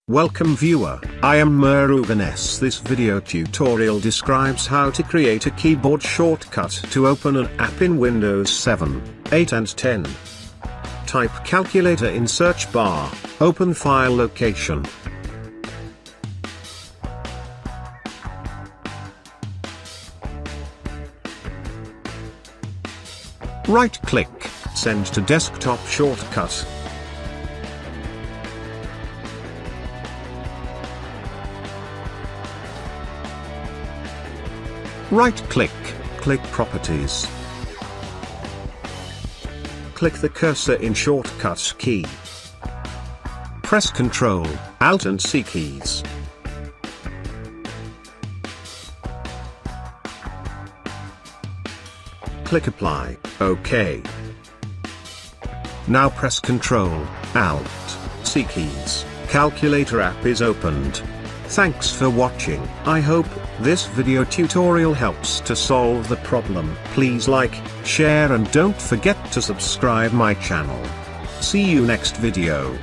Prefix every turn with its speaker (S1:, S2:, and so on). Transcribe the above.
S1: Welcome viewer, I am Murugan S. This video tutorial describes how to create a keyboard shortcut to open an app in Windows 7, 8 and 10. Type calculator in search bar, open file location. Right click, send to desktop shortcut. Right-click, click Properties. Click the cursor in Shortcut key. Press Ctrl, Alt and C keys. Click Apply, OK. Now press Ctrl, Alt, C keys. Calculator app is opened. Thanks for watching. I hope this video tutorial helps to solve the problem. Please like, share and don't forget to subscribe my channel. See you next video.